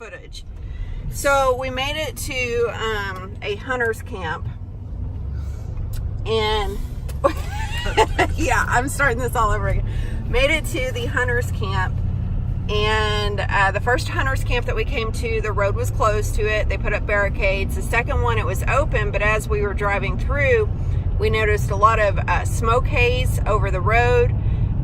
footage. So we made it to a hunter's camp, and yeah, I'm starting this all over again. Made it to the hunter's camp, and the first hunter's camp that we came to, the road was closed to it. They put up barricades. The second one, it was open, but as we were driving through, we noticed a lot of smoke haze over the road,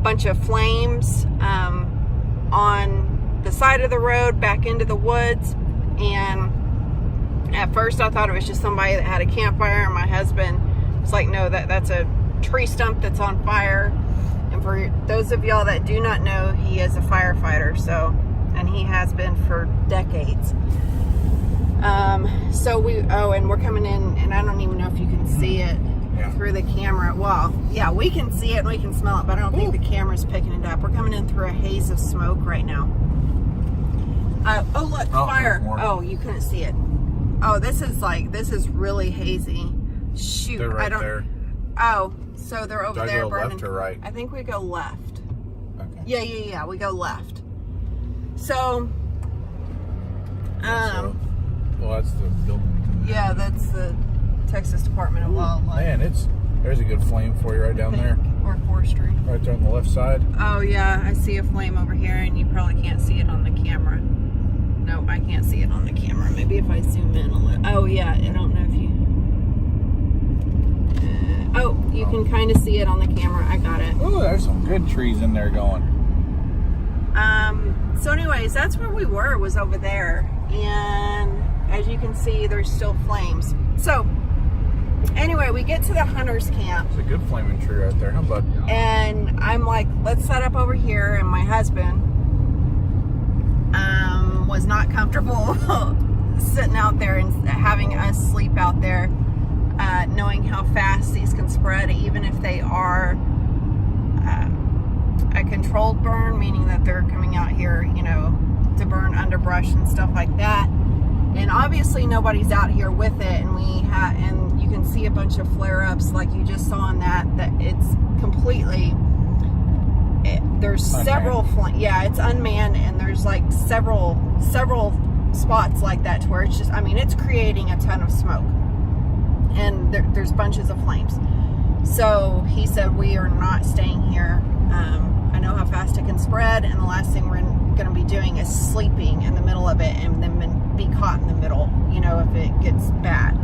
bunch of flames on the side of the road back into the woods. And at first I thought it was just somebody that had a campfire, and my husband was like, no, that's a tree stump that's on fire. And for those of y'all that do not know, he is a firefighter, so, and he has been for decades. And we're coming in, and I don't even know if you can see it through the camera. Well, yeah, we can see it and we can smell it, but I don't think the camera's picking it up. We're coming in through a haze of smoke right now. Oh look, fire. Oh, you couldn't see it. Oh, this is really hazy. Shoot, they're right there. Oh, so they're over there burning. Left or right? I think we go left. Okay. Yeah, we go left. So, well, that's the building. Yeah, that's the Texas Department of Wildlife. Man, there's a good flame for you right down there. Or forestry. Right there on the left side. Oh yeah, I see a flame over here, and you probably can't see it on the camera. No, I can't see it on the camera. Maybe if I zoom in a little. Oh yeah, I don't know if you. You can kind of see it on the camera. I got it. Oh, there's some good trees in there going. So anyways, that's where we were, was over there. And as you can see, there's still flames. So anyway, we get to the hunter's camp. It's a good flaming tree right there. How about? And I'm like, let's set up over here. And my husband was not comfortable sitting out there and having us sleep out there, knowing how fast these can spread, even if they are a controlled burn, meaning that they're coming out here, to burn underbrush and stuff like that. And obviously nobody's out here with it, and you can see a bunch of flare-ups like you just saw in that it's completely, there's unmanned. Several it's unmanned, and there's like several spots like that to where it's just, it's creating a ton of smoke, and there's bunches of flames. So he said, we are not staying here. I know how fast it can spread, and the last thing we're going to be doing is sleeping in the middle of it and then be caught in the middle, if it gets bad.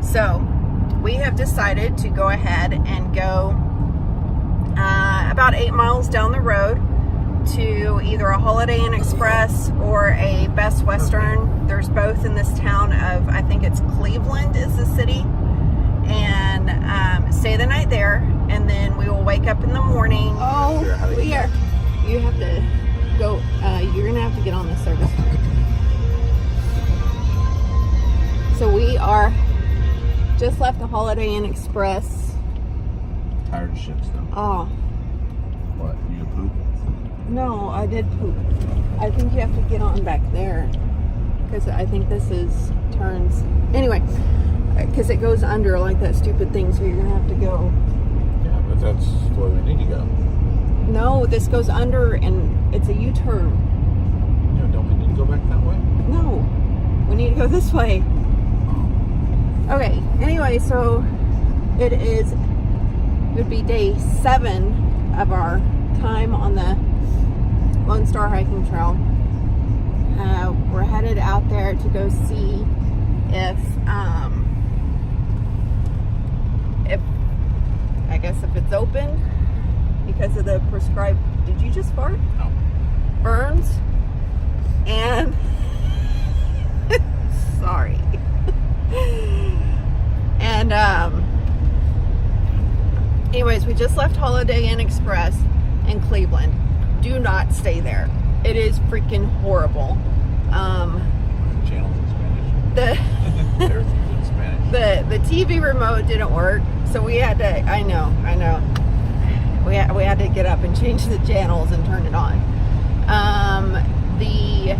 So we have decided to go ahead and go about 8 miles down the road to either a Holiday Inn Express or a Best Western. There's both in this town of, I think it's Cleveland is the city, and stay the night there, and then we will wake up in the morning. You have to go, you're gonna have to get on the service. So we are just left the Holiday Inn Express. Tired shit though. Oh. What? You poop? No, I did poop. I think you have to get on back there, because I think this turns. Anyway, because it goes under like that stupid thing, so you're gonna have to go. Yeah, but that's where we need to go. No, this goes under, and it's a U-turn. Yeah, don't we need to go back that way? No, we need to go this way. Okay, anyway, so it would be day 7 of our time on the Lone Star Hiking Trail. We're headed out there to go see if it's open because of the prescribed, did you just fart? No. Burns. And sorry. And anyways, we just left Holiday Inn Express in Cleveland. Do not stay there. It is freaking horrible. Channels in Spanish. Everything's in Spanish. The TV remote didn't work, so we had to. I know. We had to get up and change the channels and turn it on. The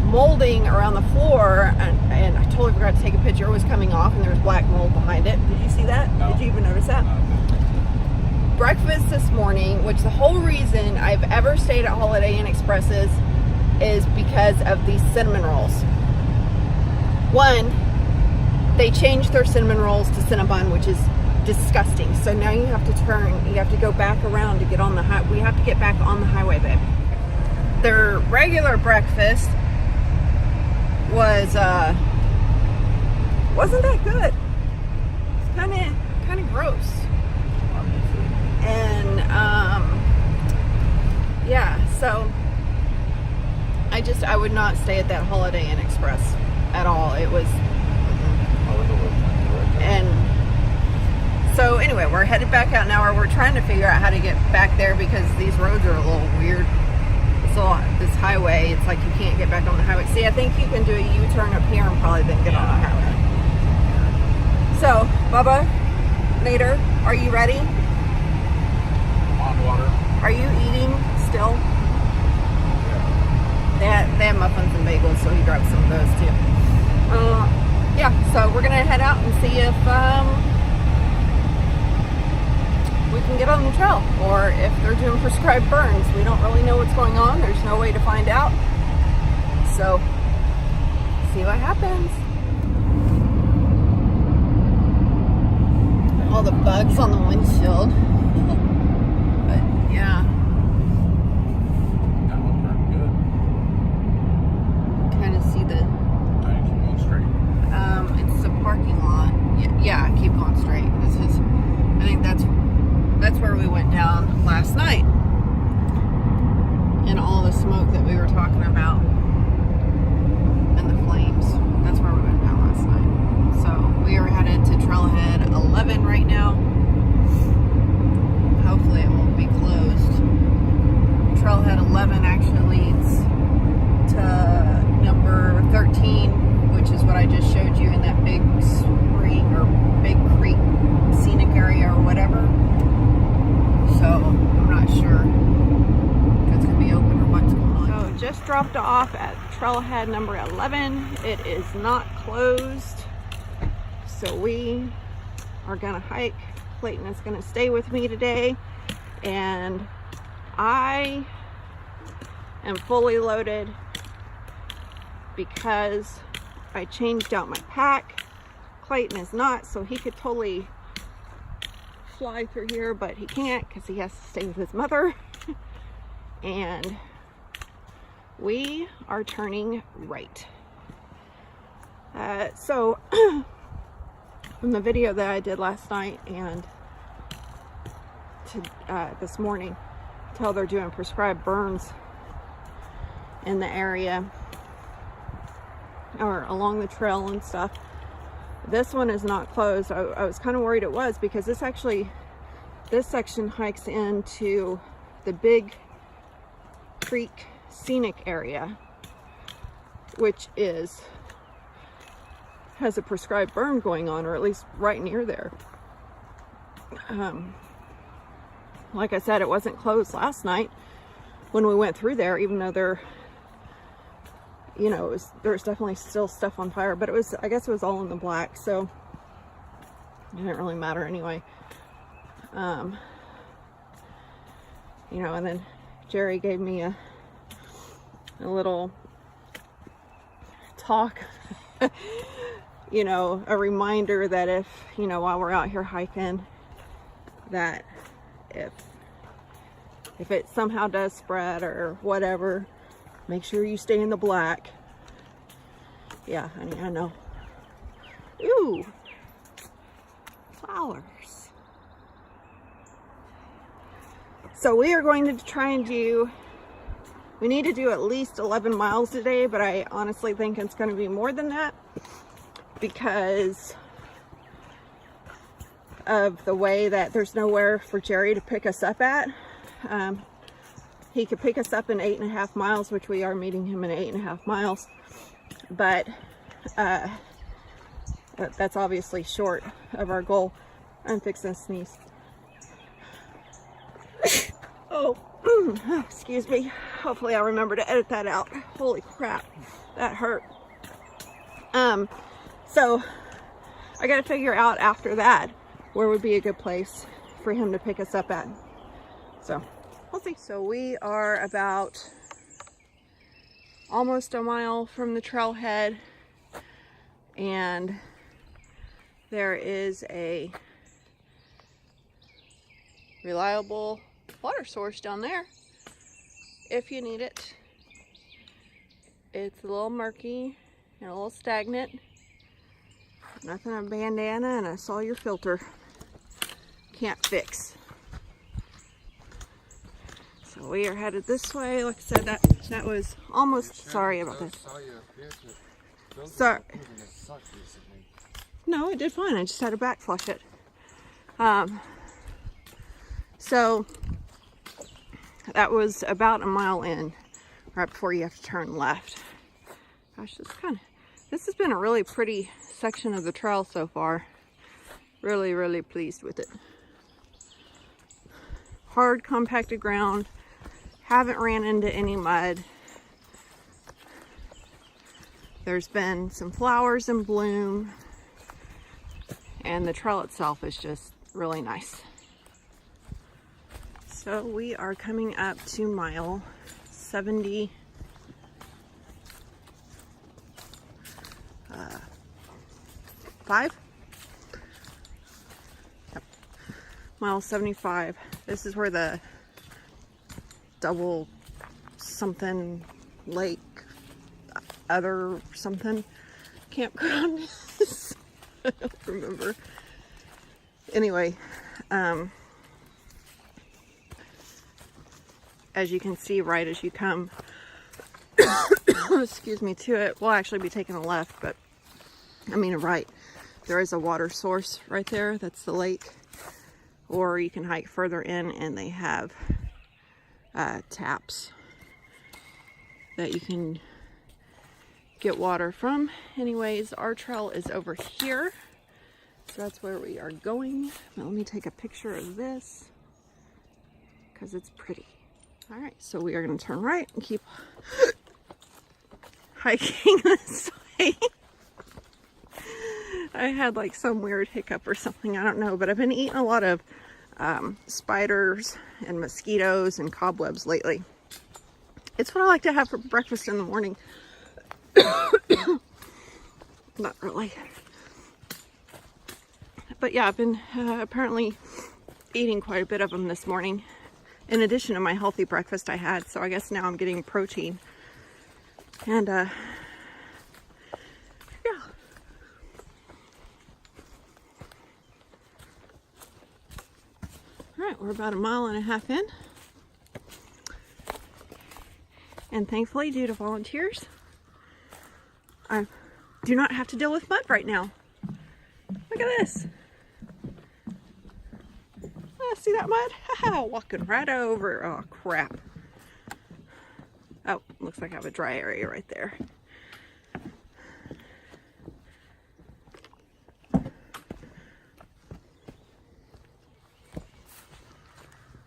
molding around the floor, and I totally forgot to take a picture, was coming off, and there was black mold behind it. Did you see that? No. Did you even notice that? No. Breakfast this morning, which the whole reason I've ever stayed at Holiday Inn Expresses is because of these cinnamon rolls. One, they changed their cinnamon rolls to Cinnabon, which is disgusting. So now you have to turn, you have to go back around to get on the highway. We have to get back on the highway, babe. Their regular breakfast was, wasn't that good. It's kind of gross. And, yeah, so I would not stay at that Holiday Inn Express at all. It was, and so anyway, we're headed back out now, or we're trying to figure out how to get back there because these roads are a little weird. It's a lot, this highway, it's like you can't get back on the highway. See, I think you can do a U-turn up here and probably then get on the highway. So, Bubba, Nader, are you ready? On water. Are you eating still? Yeah. They have muffins and bagels, so he grabbed some of those too. Yeah, so we're gonna head out and see if we can get on the trail, or if they're doing prescribed burns. We don't really know what's going on. There's no way to find out. So, see what happens. All the bugs on the windshield. But yeah. That one turned good. Kind of see the Keep going straight. it's the parking lot. Yeah, keep going straight. This is, I think that's where we went down last night. And all the smoke that we were talking about. And the flames. That's where we went down last night. So we are headed to Trailhead 11 right now. Hopefully it won't be closed. Trailhead 11 actually leads to number 13, which is what I just showed you in that big spring or big creek scenic area or whatever. So I'm not sure if it's going to be open or what's going on. So just dropped off at Trailhead number 11. It is not closed. So we are going to hike. Clayton is going to stay with me today. And I am fully loaded because I changed out my pack. Clayton is not, so he could totally fly through here, but he can't because he has to stay with his mother. And we are turning right. So from the video that I did last night and to this morning, till they're doing prescribed burns in the area or along the trail and stuff. This one is not closed. I was kind of worried it was, because this section hikes into the big creek scenic area, which has a prescribed burn going on, or at least right near there. Like I said, it wasn't closed last night when we went through there, even though there was definitely still stuff on fire, but I guess it was all in the black, so it didn't really matter anyway. And then Jerry gave me a little talk, a reminder that if, while we're out here hiking, that if it somehow does spread or whatever, make sure you stay in the black. Yeah, honey, I know. Ooh, flowers. So we are going to try and we need to do at least 11 miles today, but I honestly think it's going to be more than that because of the way that there's nowhere for Jerry to pick us up at. He could pick us up in 8.5 miles, which we are meeting him in 8.5 miles, but that's obviously short of our goal. I'm fixing to sneeze. Oh, excuse me. Hopefully I'll remember to edit that out. Holy crap, that hurt. So I gotta figure out after that where would be a good place for him to pick us up at. So we'll see. So we are about almost a mile from the trailhead, and there is a reliable water source down there if you need it. It's a little murky and a little stagnant. Nothing a bandana and a Sawyer filter can't fix. So we are headed this way. Like I said, that was almost, sorry about this. Sorry. No, it did fine. I just had to back flush it. So that was about a mile in, right before you have to turn left. Gosh, this has been a really pretty section of the trail so far. Really, really pleased with it. Hard, compacted ground. Haven't ran into any mud. There's been some flowers in bloom, and the trail itself is just really nice. So we are coming up to mile 75. Yep. Mile 75. This is where the double something lake other something campground is. I don't remember. Anyway, as you can see, right as you come excuse me, to it, we'll actually be taking a left, but I mean a right. There is a water source right there. That's the lake. Or you can hike further in and they have taps that you can get water from. Anyways, our trail is over here, so that's where we are going. Now, let me take a picture of this because it's pretty. All right, so we are going to turn right and keep hiking this way. I had like some weird hiccup or something, I don't know, but I've been eating a lot of spiders and mosquitoes and cobwebs lately. It's what I like to have for breakfast in the morning. Not really. But yeah, I've been apparently eating quite a bit of them this morning, in addition to my healthy breakfast I had. So I guess now I'm getting protein. And yeah. Alright, we're about 1.5 miles in. And thankfully, due to volunteers, I do not have to deal with mud right now. Look at this. Oh, see that mud? Walking right over. Oh, crap. Oh, looks like I have a dry area right there.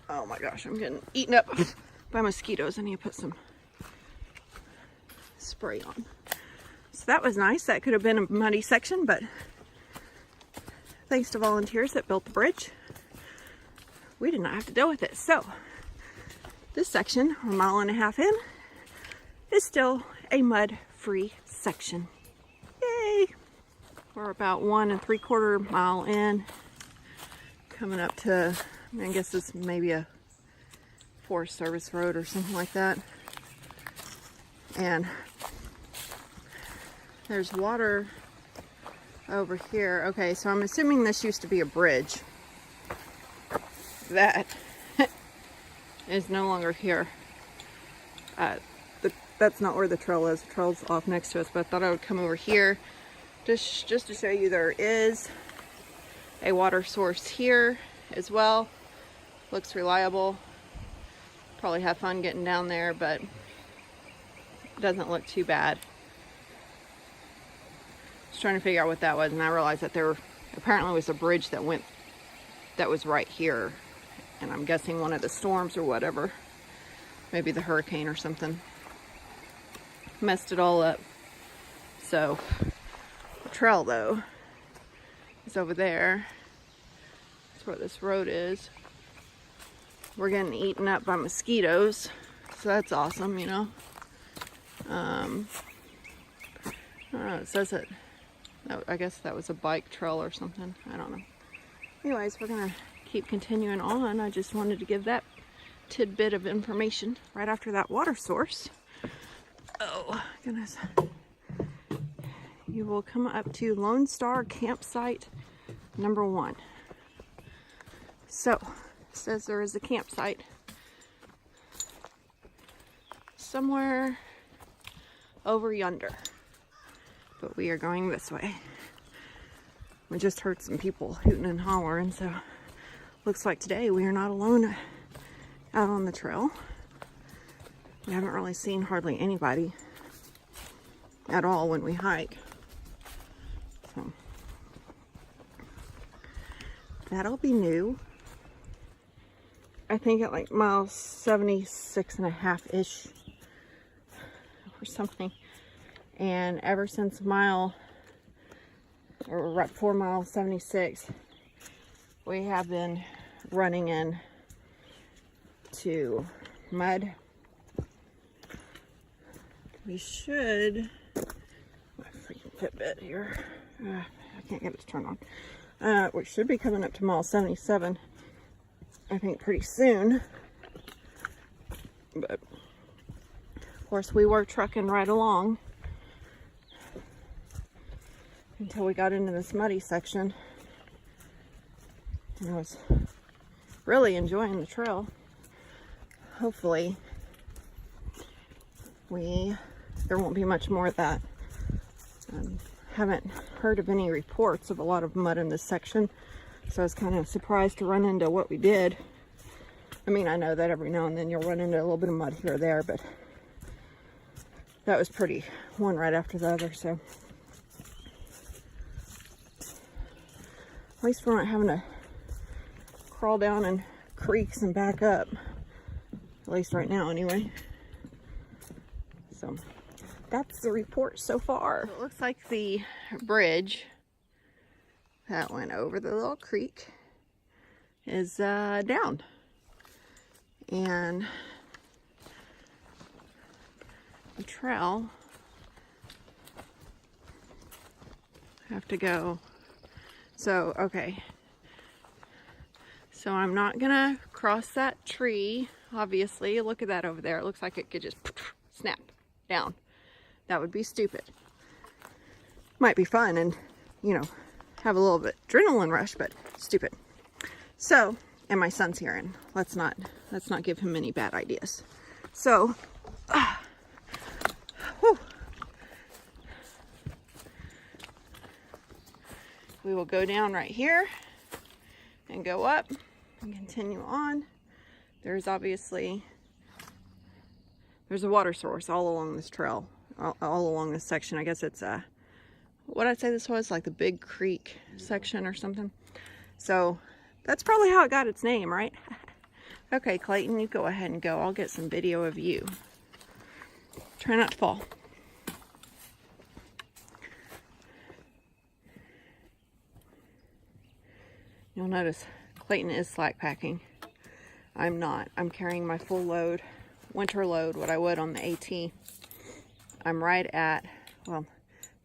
Oh my gosh, I'm getting eaten up by mosquitoes. I need to put some spray on. So that was nice. That could have been a muddy section, but thanks to volunteers that built the bridge, we did not have to deal with it. So this section, 1.5 miles in, is still a mud-free section. Yay! We're about 1 3/4 mile in, coming up to, I guess this may be a Forest Service road or something like that. And there's water over here. Okay, so I'm assuming this used to be a bridge. That is no longer here. That's not where the trail is. The trail's off next to us, but I thought I would come over here just to show you there is a water source here as well. Looks reliable. Probably have fun getting down there, but it doesn't look too bad. Just trying to figure out what that was, and I realized that there apparently was a bridge that was right here, and I'm guessing one of the storms or whatever, maybe the hurricane or something, messed it all up. So the trail though is over there. That's where this road is. We're getting eaten up by mosquitoes, so that's awesome, you know. It says it. I guess that was a bike trail or something. I don't know. Anyways, we're gonna keep continuing on. I just wanted to give that tidbit of information right after that water source. Oh goodness. You will come up to Lone Star Campsite number 1. So, it says there is a campsite somewhere over yonder. But we are going this way. We just heard some people hooting and hollering, so looks like today we are not alone out on the trail. We haven't really seen hardly anybody at all when we hike. So that'll be new. I think at like mile 76.5-ish or something. And ever since right before mile 76, we have been running in to mud. We should, my freaking Fitbit here, I can't get it to turn on. We should be coming up to mile 77, I think pretty soon. But of course we were trucking right along until we got into this muddy section. And I was really enjoying the trail. Hopefully there won't be much more of that. Haven't heard of any reports of a lot of mud in this section, so I was kind of surprised to run into what we did. I mean, I know that every now and then you'll run into a little bit of mud here or there, but that was pretty, one right after the other. So at least we're not having to crawl down in creeks and back up, at least right now anyway. So that's the report so far. So it looks like the bridge that went over the little creek is down. And the trail, have to go. So, okay. So I'm not gonna cross that tree, obviously. Look at that over there. It looks like it could just snap down. That would be stupid. Might be fun and, you know, have a little bit adrenaline rush, but stupid. So, and my son's here, and let's not give him any bad ideas. So, we will go down right here and go up and continue on. There's obviously, there's a water source all along this trail, all along this section. I guess it's what I'd say this was, like the Big Creek section or something. So that's probably how it got its name, right? Okay, Clayton, you go ahead and go. I'll get some video of you. Try not to fall. You'll notice Clayton is slack packing. I'm not. I'm carrying my full load, winter load, what I would on the AT. I'm right at, well,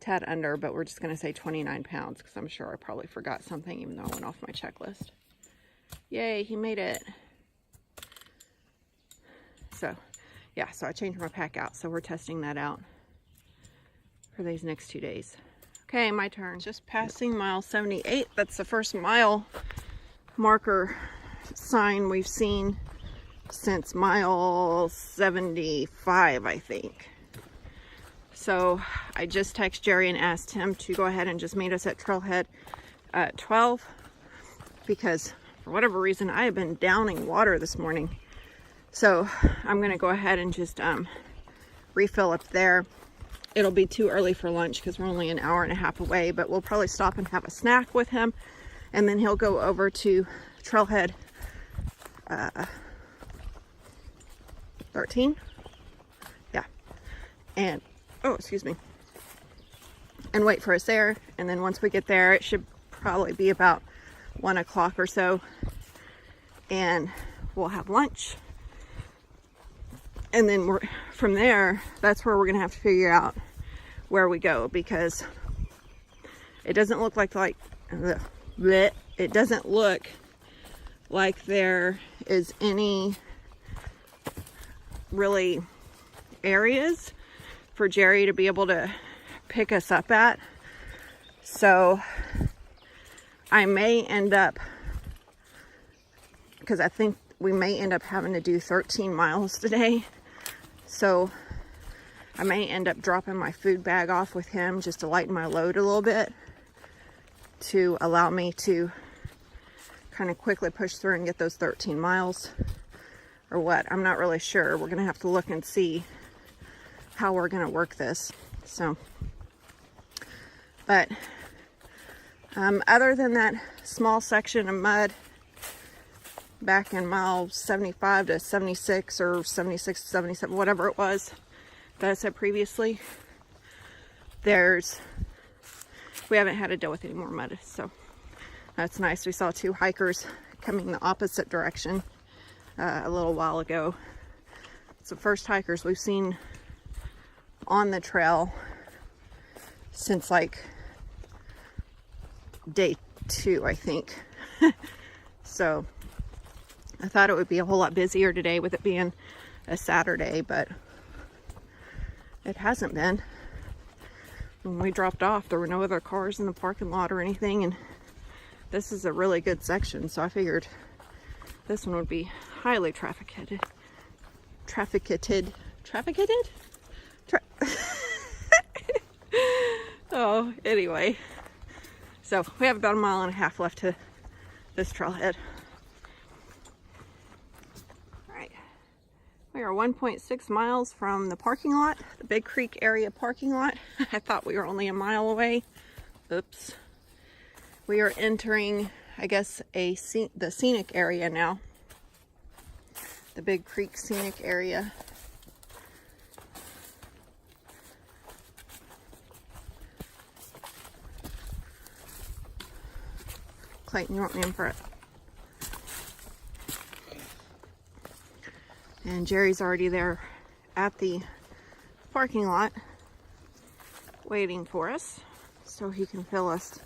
tad under, but we're just going to say 29 pounds because I'm sure I probably forgot something even though I went off my checklist. Yay, he made it. So, yeah, so I changed my pack out. So we're testing that out for these next 2 days. Okay, my turn. Just passing mile 78. That's the first mile marker sign we've seen since mile 75, I think. So I just texted Jerry and asked him to go ahead and just meet us at Trailhead at 12 because for whatever reason I have been downing water this morning. So I'm gonna go ahead and just refill up there. It'll be too early for lunch because we're only an hour and a half away, but we'll probably stop and have a snack with him, and then he'll go over to Trailhead 13. Yeah. And, oh, excuse me. And wait for us there. And then once we get there, it should probably be about 1 o'clock or so. And we'll have lunch. And then from there, that's where we're gonna have to figure out where we go, because it doesn't look like it doesn't look like there is any really areas for Jerry to be able to pick us up at. So I may end up, because I think we may end up having to do 13 miles today. So I may end up dropping my food bag off with him just to lighten my load a little bit, to allow me to kind of quickly push through and get those 13 miles or what. I'm not really sure. We're gonna have to look and see how we're gonna work this. So, but other than that small section of mud back in mile 75 to 76 or 76 to 77, whatever it was that I said previously, we haven't had to deal with any more mud, so that's nice. We saw 2 hikers coming the opposite direction a little while ago. It's the first hikers we've seen on the trail since like day 2, I think. So I thought it would be a whole lot busier today with it being a Saturday, but it hasn't been. When we dropped off, there were no other cars in the parking lot or anything, and this is a really good section, so I figured this one would be highly trafficked. Oh, anyway. So we have about a mile and a half left to this trailhead. Alright. We are 1.6 miles from the parking lot, the Big Creek area parking lot. I thought we were only a mile away. Oops. We are entering, I guess, the scenic area now. The Big Creek scenic area. Clayton, you want me in for it? And Jerry's already there at the parking lot waiting for us so he can fill us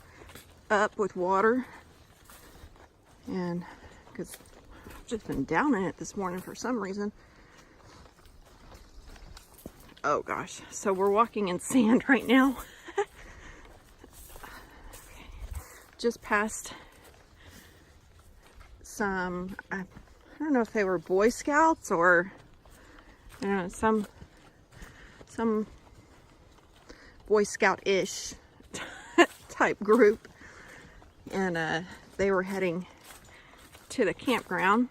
up with water. And because I've just been down in it this morning for some reason. Oh gosh, so we're walking in sand right now. Just past some, I don't know if they were Boy Scouts or, you know, some Boy Scout-ish type group, and they were heading to the campground.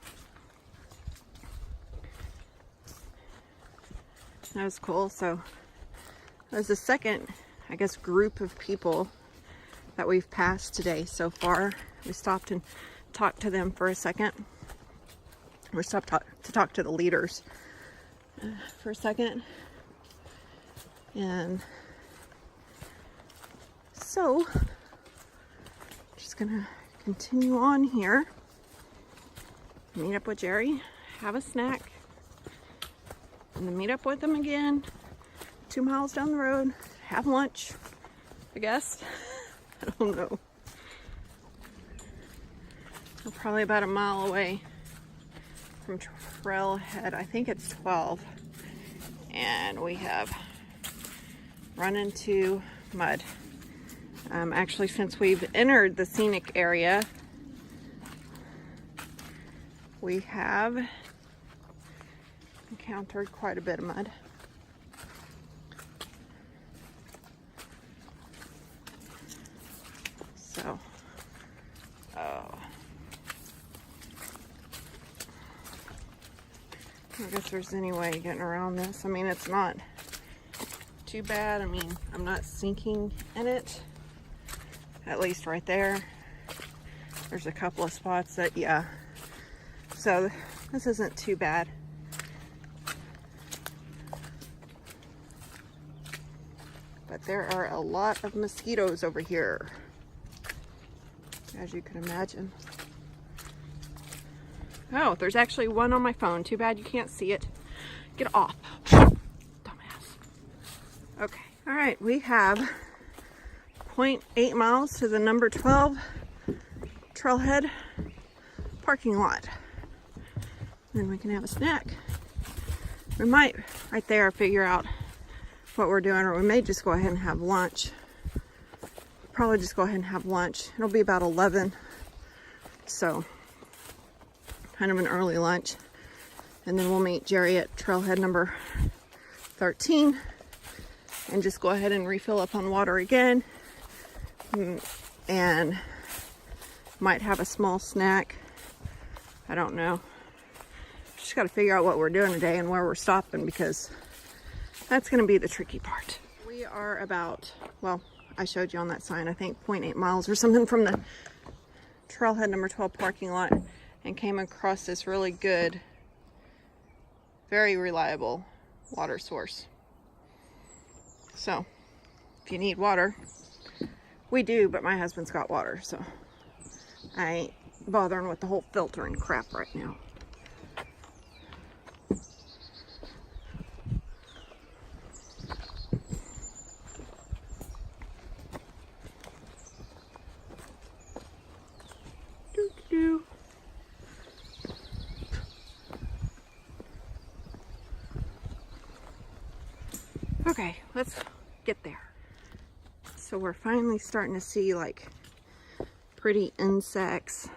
That was cool. So that was the second, I guess, group of people that we've passed today so far. We stopped and talked to them for a second. We stopped to talk to the leaders for a second. And so, just gonna continue on here, meet up with Jerry, have a snack, and then meet up with him again 2 miles down the road, have lunch, I guess. I don't know. We're probably about a mile away from Trailhead. I think it's 12. And we have run into mud. Actually, since we've entered the scenic area, we have encountered quite a bit of mud. So, I guess there's any way of getting around this. I mean, it's not too bad. I mean, I'm not sinking in it. At least right there. There's a couple of spots that, yeah. So, this isn't too bad. But there are a lot of mosquitoes over here, as you can imagine. Oh, there's actually one on my phone. Too bad you can't see it. Get off. Dumbass. Okay. All right. We have 0.8 miles to the number 12 Trailhead parking lot. Then we can have a snack. We might right there figure out what we're doing, or we may just go ahead and have lunch. Probably just go ahead and have lunch. It'll be about 11, so kind of an early lunch. And then we'll meet Jerry at Trailhead number 13 and just go ahead and refill up on water again, and might have a small snack. I don't know. Just got to figure out what we're doing today and where we're stopping, because that's going to be the tricky part. We are about, well, I showed you on that sign, I think 0.8 miles or something from the Trailhead number 12 parking lot, and came across this really good, very reliable water source. So if you need water, we do, but my husband's got water, so I ain't bothering with the whole filtering crap right now. Doo-doo. Okay, let's get there. So we're finally starting to see like pretty insects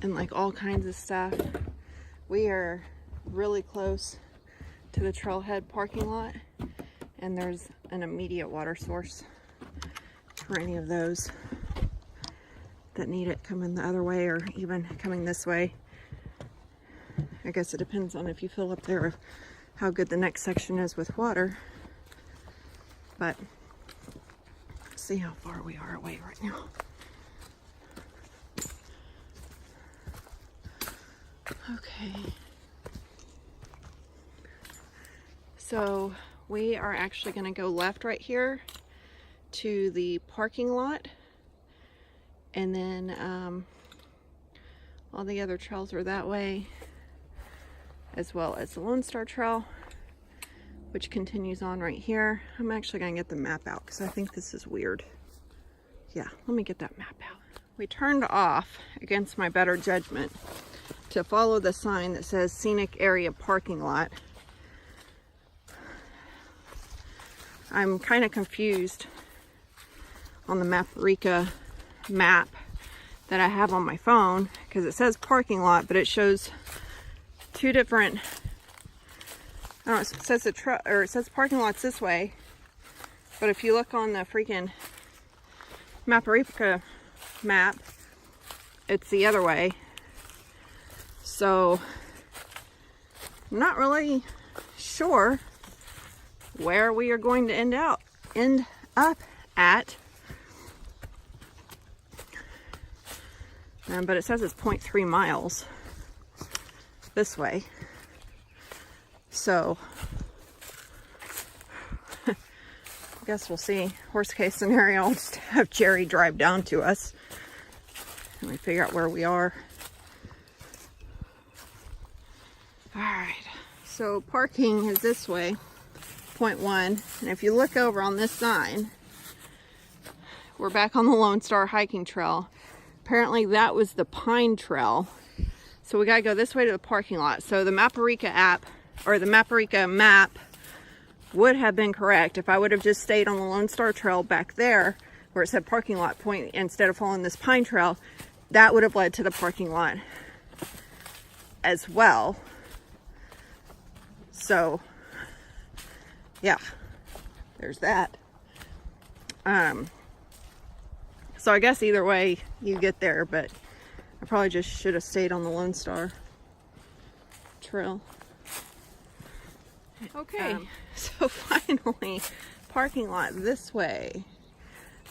and like all kinds of stuff. We are really close to the Trailhead parking lot, and there's an immediate water source for any of those that need it coming the other way or even coming this way. I guess it depends on if you fill up there, how good the next section is with water. But let's see how far we are away right now. Okay. So we are actually going to go left right here to the parking lot, and then all the other trails are that way, as well as the Lone Star Trail, which continues on right here. I'm actually going to get the map out because I think this is weird. Yeah, let me get that map out. We turned off, against my better judgment, to follow the sign that says Scenic Area Parking Lot. I'm kind of confused on the Maparica map that I have on my phone, because it says parking lot, but it shows two different, I don't know, it says it says parking lots this way, but if you look on the freaking Maparica map, it's the other way. So I'm not really sure where we are going to end up at. But it says it's 0.3 miles this way. So I guess we'll see. Worst case scenario, I'll just have Jerry drive down to us and we figure out where we are. Alright, so parking is this way, 0.1, and if you look over on this sign, we're back on the Lone Star hiking trail. Apparently that was the Pine Trail, so we gotta go this way to the parking lot. So the Maparica app, or the Maparica map, would have been correct if I would have just stayed on the Lone Star Trail back there where it said parking lot point instead of following this Pine Trail. That would have led to the parking lot as well. So yeah, there's that. So I guess either way you get there, but I probably just should have stayed on the Lone Star Trail. Okay, so finally, parking lot this way.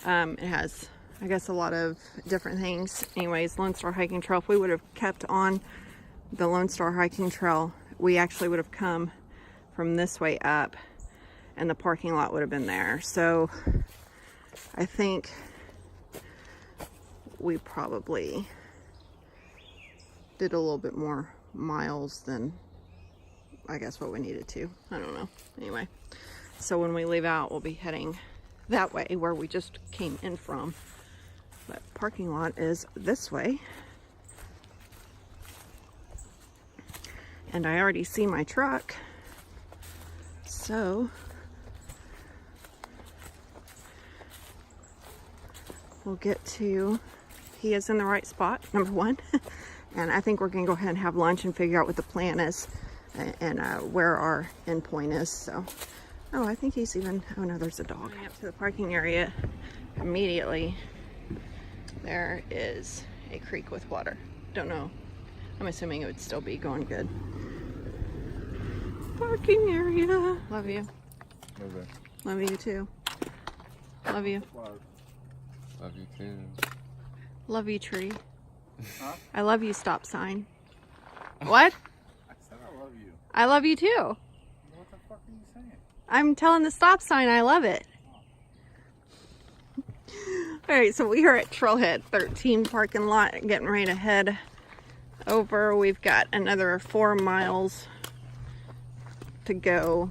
It has, I guess, a lot of different things. Anyways, Lone Star Hiking Trail, if we would have kept on the Lone Star Hiking Trail, we actually would have come from this way up and the parking lot would have been there. So I think we probably did a little bit more miles than I guess, what we needed to. I don't know. Anyway, so when we leave out, we'll be heading that way where we just came in from. But parking lot is this way. And I already see my truck. So we'll get to, he is in the right spot, number one. And I think we're gonna go ahead and have lunch and figure out what the plan is and where our end point is. So, oh, I think he's even, oh no, there's a dog. Going up to the parking area, immediately there is a creek with water. Don't know, I'm assuming it would still be going good. Parking area. Love you. Okay. Love you too. Love you. Love you too. Love you, tree. Huh? I love you, stop sign. What? I said I love you. I love you too. What the fuck are you saying? I'm telling the stop sign I love it. All right, so we are at Trailhead 13 parking lot, getting ready to head over. We've got another 4 miles to go.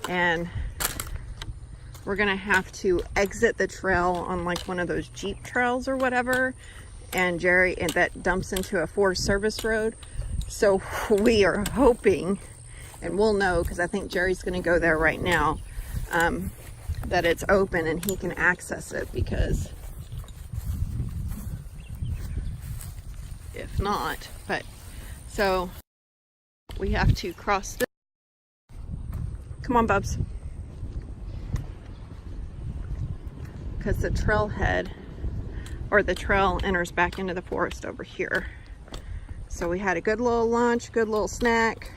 And we're gonna have to exit the trail on like one of those Jeep trails or whatever, and that dumps into a Forest Service road. So we are hoping, and we'll know because I think Jerry's gonna go there right now, that it's open and he can access it, because if not, but so we have to cross this. Come on, Bubs. Because the trailhead, or the trail, enters back into the forest over here. So we had a good little lunch, good little snack.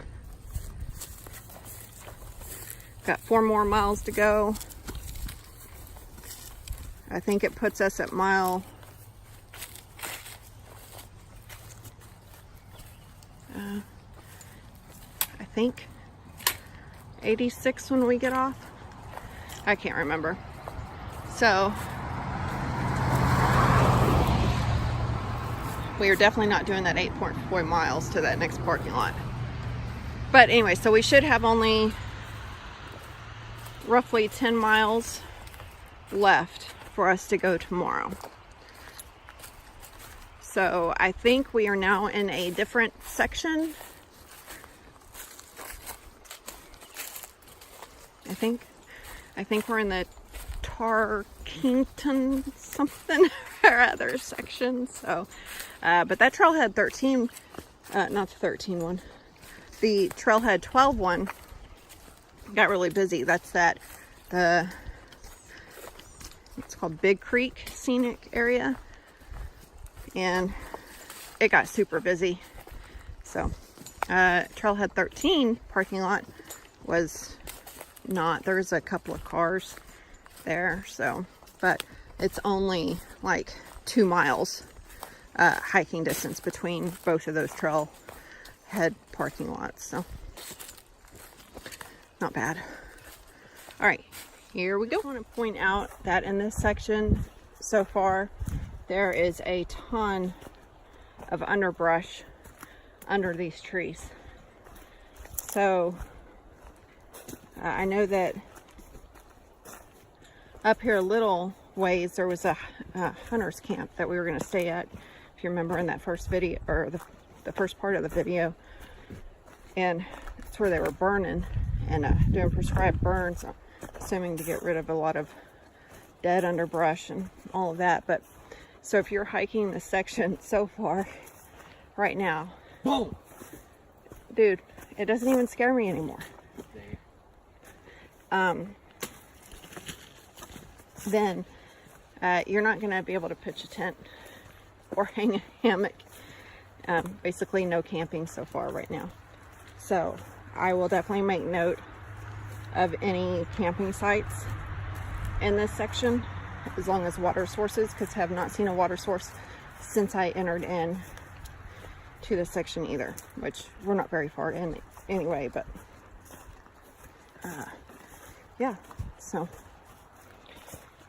Got 4 more miles to go. I think it puts us at mile I think 86 when we get off. I can't remember. So we are definitely not doing that 8.4 miles to that next parking lot. But anyway, so we should have only roughly 10 miles left for us to go tomorrow. So I think we are now in a different section. I think we're in the Tarkington something or other section. So, but that Trailhead 13, not the 13 one, the Trailhead 12 one got really busy. That's it's called Big Creek Scenic Area, and it got super busy. So, Trailhead 13 parking lot was not, there's a couple of cars there, so, but it's only like 2 miles hiking distance between both of those Trailhead parking lots, so not bad. All right, here we go. I want to point out that in this section so far there is a ton of underbrush under these trees. So I know that up here a little ways there was a hunter's camp that we were going to stay at, if you remember in that first video, or the first part of the video, and that's where they were burning and doing prescribed burns, assuming to get rid of a lot of dead underbrush and all of that. But so if you're hiking this section so far right now, boom, dude, it doesn't even scare me anymore. Then you're not going to be able to pitch a tent or hang a hammock. Basically no camping so far right now. So I will definitely make note of any camping sites in this section, as long as water sources, because I have not seen a water source since I entered in to this section either, which we're not very far in anyway, but yeah, so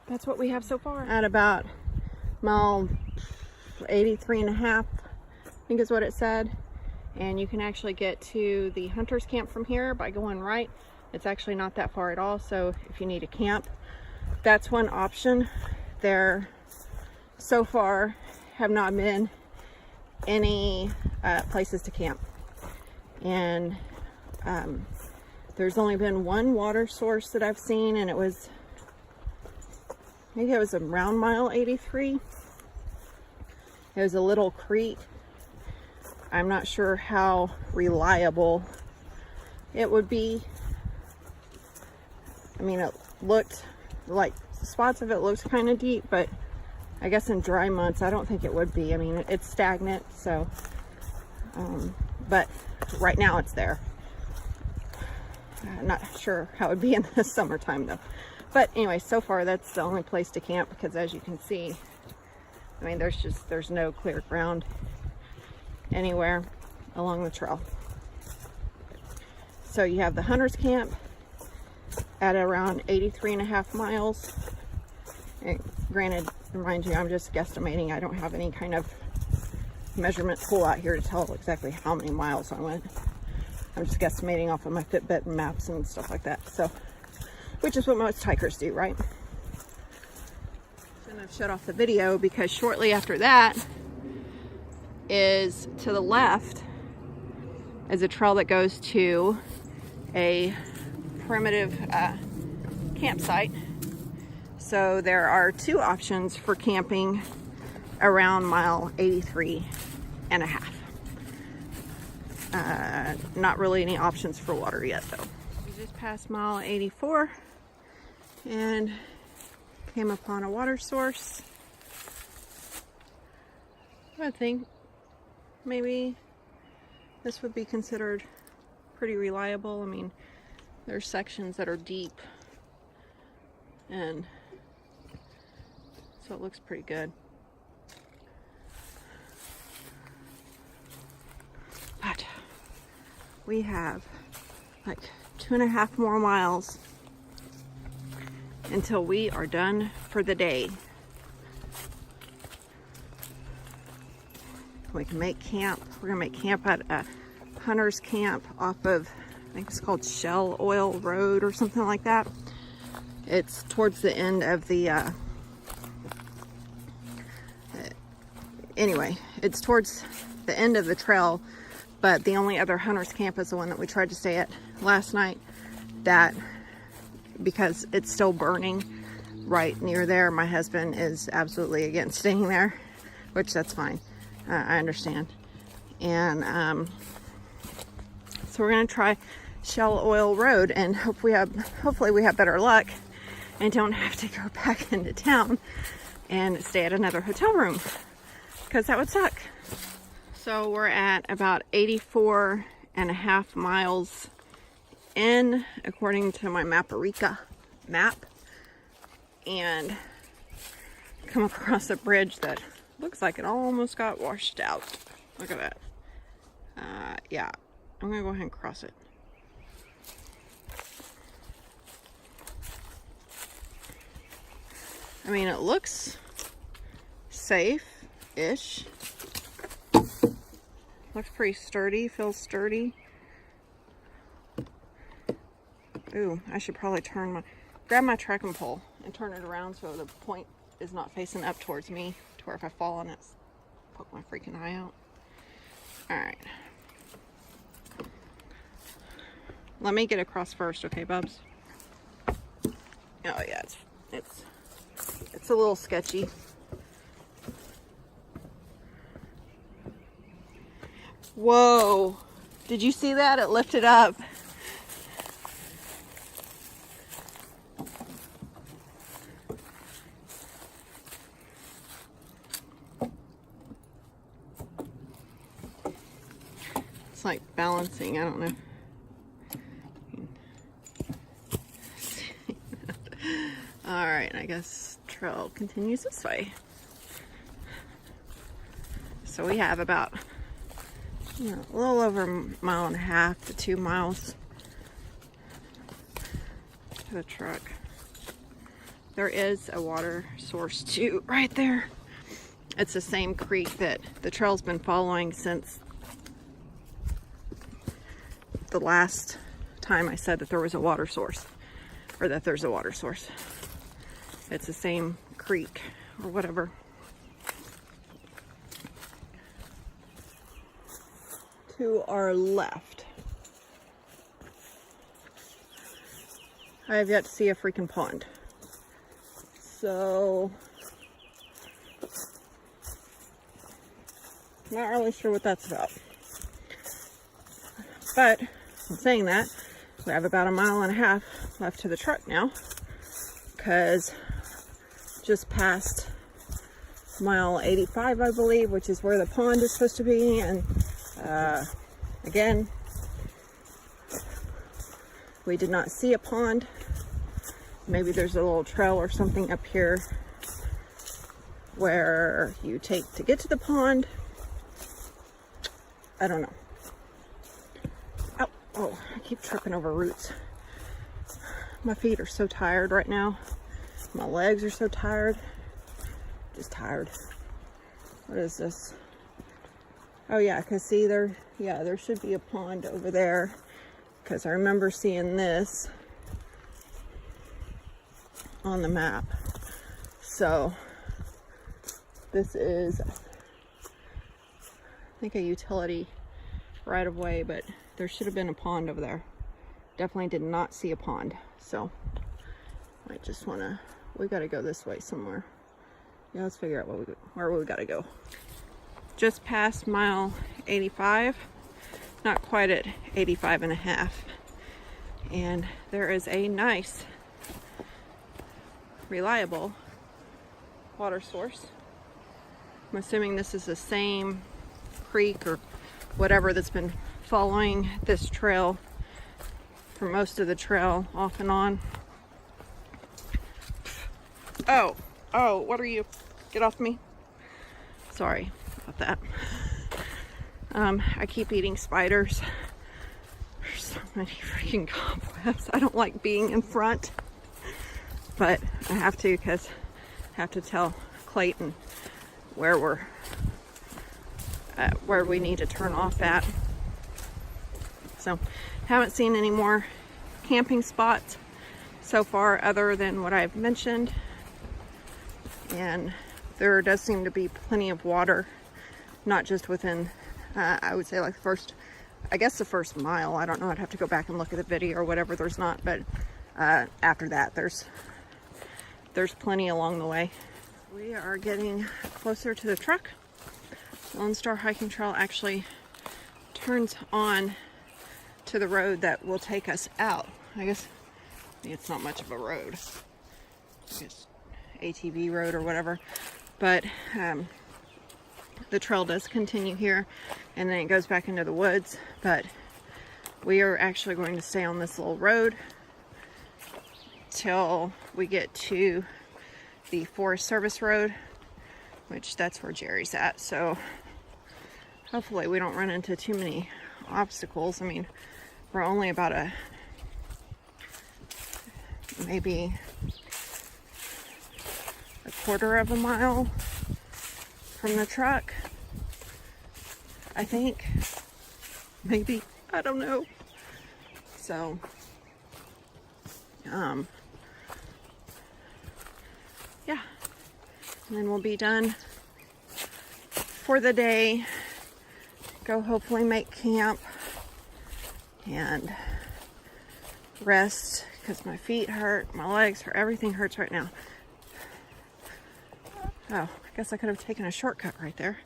that's what we have so far. At about mile 83 and a half, I think is what it said. And you can actually get to the hunter's camp from here by going right. It's actually not that far at all. So if you need a camp, that's one option. There so far have not been any places to camp. And there's only been one water source that I've seen, and it was, maybe it was around mile 83. It was a little creek. I'm not sure how reliable it would be. I mean, it looked like spots of it looked kind of deep, but I guess in dry months, I don't think it would be. I mean, it's stagnant, so, but right now it's there. I'm not sure how it would be in the summertime though. But anyway, so far that's the only place to camp, because as you can see, I mean, there's no clear ground anywhere along the trail. So you have the hunter's camp at around 83 and a half miles. And granted, remind you, I'm just guesstimating. I don't have any kind of measurement tool out here to tell exactly how many miles I went. I'm just guesstimating off of my Fitbit and maps and stuff like that. So, which is what most hikers do, right? And I've shut off the video because shortly after that is to the left is a trail that goes to a primitive campsite. So there are two options for camping around mile 83 and a half. Not really any options for water yet though. We just passed mile 84 and came upon a water source. I think maybe this would be considered pretty reliable. I mean, there's sections that are deep, and so it looks pretty good. But we have like 2.5 more miles until we are done for the day. We can make camp. We're gonna make camp at a hunter's camp off of, I think it's called Shell Oil Road or something like that. It's towards the end of the, anyway, it's towards the end of the trail, but the only other hunter's camp is the one that we tried to stay at last night. That, because it's still burning right near there, my husband is absolutely against staying there, which that's fine. I understand. And so we're gonna try Shell Oil Road and hopefully we have better luck and don't have to go back into town and stay at another hotel room, because that would suck. So we're at about 84 and a half miles in, according to my Maparica map, and come across a bridge that looks like it almost got washed out. Look at that. Yeah, I'm gonna go ahead and cross it. I mean, it looks safe-ish. Looks pretty sturdy, feels sturdy. Ooh, I should probably grab my trekking pole and turn it around so the point is not facing up towards me, to where if I fall on it, poke my freaking eye out. Alright. Let me get across first, okay, bubs? Oh yeah, it's a little sketchy. Whoa! Did you see that? It lifted up. It's like balancing, I don't know. Alright, I guess trail continues this way. So we have about a little over 1.5 miles to 2 miles to the truck. There is a water source too right there. It's the same creek that the trail's been following since the last time I said that there was a water source, or that there's a water source. It's the same creek or whatever. To our left, I have yet to see a freaking pond. So, not really sure what that's about. But, in saying that, we have about 1.5 miles left to the truck now, because just past mile 85, I believe, which is where the pond is supposed to be, and again, we did not see a pond. Maybe there's a little trail or something up here where you take to get to the pond. I don't know. Oh, I keep tripping over roots. My feet are so tired right now. My legs are so tired. Just tired. What is this? Oh yeah, because see there should be a pond over there, because I remember seeing this on the map. So this is, I think, a utility right of way, but there should have been a pond over there. Definitely did not see a pond. So I just want to, we got to go this way somewhere. Yeah, let's figure out where we got to go. Just past mile 85, not quite at 85.5. And there is a nice, reliable water source. I'm assuming this is the same creek or whatever that's been following this trail for most of the trail, off and on. Oh, what are you? Get off me. Sorry about that. I keep eating spiders. There's so many freaking cobwebs. I don't like being in front, but I have to, because I have to tell Clayton where we need to turn off at. So, haven't seen any more camping spots so far other than what I've mentioned. And there does seem to be plenty of water, not just within, I would say like the first mile. I don't know, I'd have to go back and look at the video or whatever. There's not, but after that, there's plenty along the way. We are getting closer to the truck. Lone Star Hiking Trail actually turns on to the road that will take us out. I guess it's not much of a road. I guess ATV road or whatever. But the trail does continue here, and then it goes back into the woods. But we are actually going to stay on this little road till we get to the Forest Service Road, which that's where Jerry's at. So hopefully we don't run into too many obstacles. I mean, we're only about maybe a 1/4 mile from the truck, I think. Maybe, I don't know. So yeah, and then we'll be done for the day. Go hopefully make camp and rest, because my feet hurt, my legs hurt, everything hurts right now. Oh, I guess I could have taken a shortcut right there.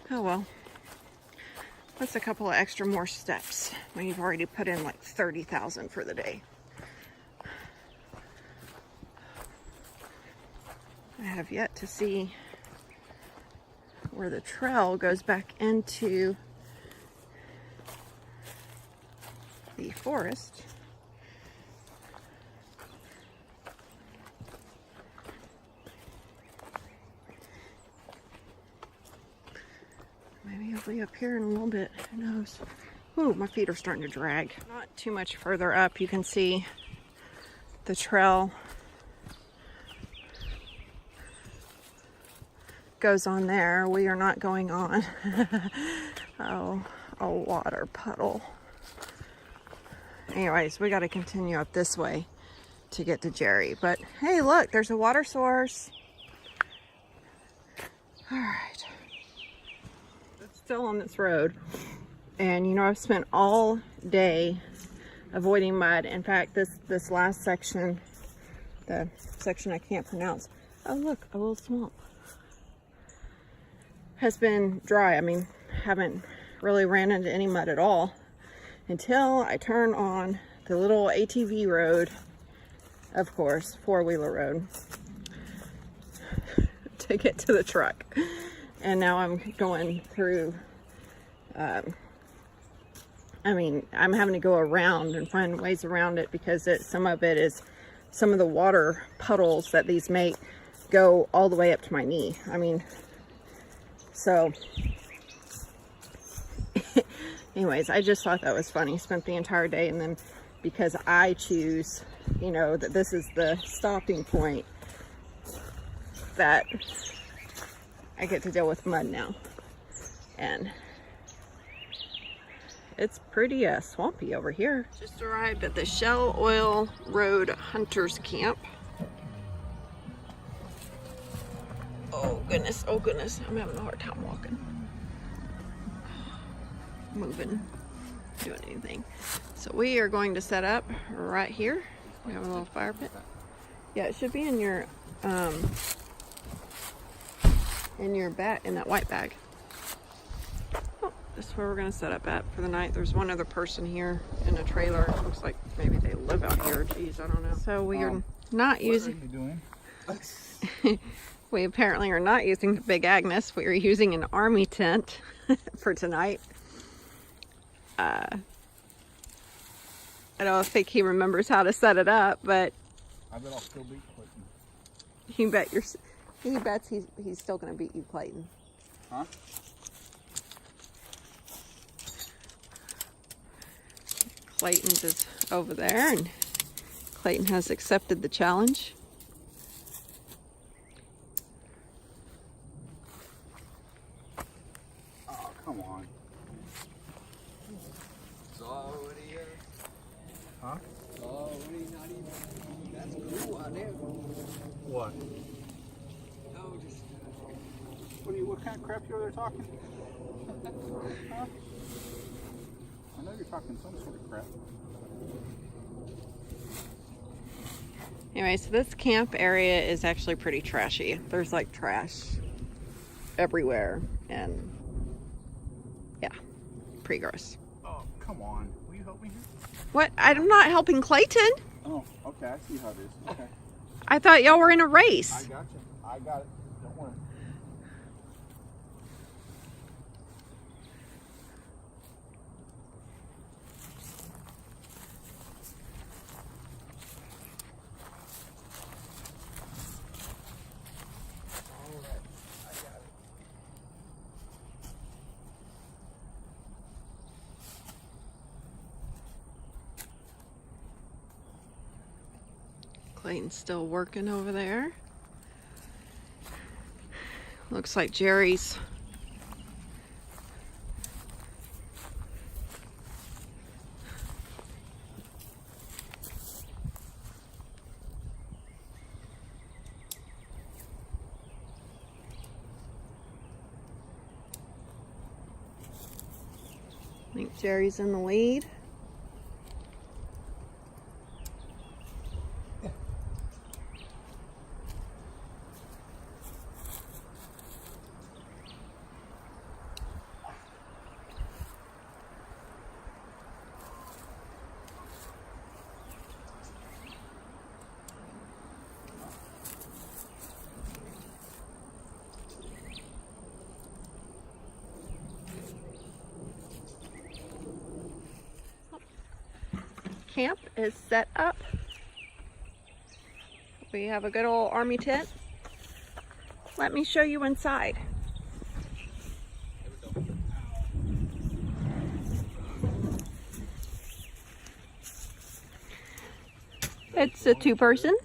Oh well. That's a couple of extra more steps when you've already put in like 30,000 for the day. I have yet to see where the trail goes back into the forest. Maybe it'll be up here in a little bit, who knows. Ooh, my feet are starting to drag. Not too much further up, you can see the trail goes on there. We are not going on. Oh, a water puddle. Anyways, we got to continue up this way to get to Jerry. But hey, look, there's a water source. All right. It's still on this road. And you know, I've spent all day avoiding mud. In fact, this last section, the section I can't pronounce. Oh, look, a little swamp. Has been dry. I mean, haven't really ran into any mud at all until I turn on the little ATV road, of course, four-wheeler road, to get to the truck. And now I'm going through, I mean, I'm having to go around and find ways around it because some of it is, some of the water puddles that these make go all the way up to my knee. I mean, so anyways, I just thought that was funny. Spent the entire day, and then because I choose, you know, that this is the stopping point, that I get to deal with mud now. And it's pretty swampy over here. Just arrived at the Shell Oil Road Hunters Camp. Oh goodness, I'm having a hard time walking, moving, doing anything. So we are going to set up right here. We have a little fire pit. Yeah, it should be in your bag, in that white bag. Oh, this is where we're gonna set up at for the night. There's one other person here in a trailer. It looks like maybe they live out here. Geez, I don't know. So we are not using. What are you doing? We apparently are not using the Big Agnes. We are using an army tent for tonight. I don't think he remembers how to set it up, but I bet I'll still beat Clayton. He bets he's still going to beat you, Clayton. Huh? Clayton's is over there, and Clayton has accepted the challenge. Oh, come on. It's already here. Huh? It's already not even. That's cool out there. What? No, just. What kind of crap you over there talking? Huh? I know you're talking some sort of crap. Anyway, so this camp area is actually pretty trashy. There's like trash everywhere, and yeah, pretty gross. Oh, come on. Will you help me here? What? I'm not helping Clayton. Oh, okay. I see how it is. Okay. I thought y'all were in a I race. got you. I got it. Don't worry. Clayton's still working over there. Looks like Jerry's I think Jerry's in the lead. Camp is set up. We have a good old army tent. Let me show you inside. It's a two-person.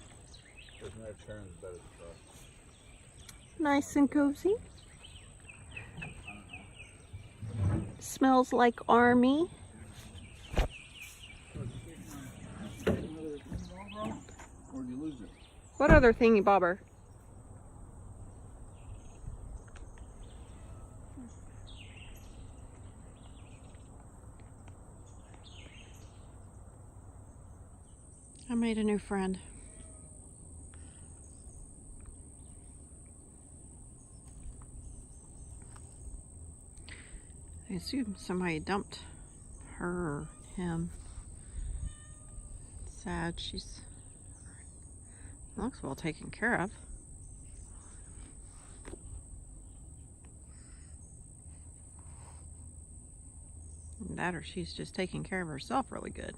Nice and cozy. Smells like army. Another thing, bro? Or did you lose it? What other thingy bobber? I made a new friend. I assume somebody dumped her or him. Sad. She's looks well taken care of. That or she's just taking care of herself really good.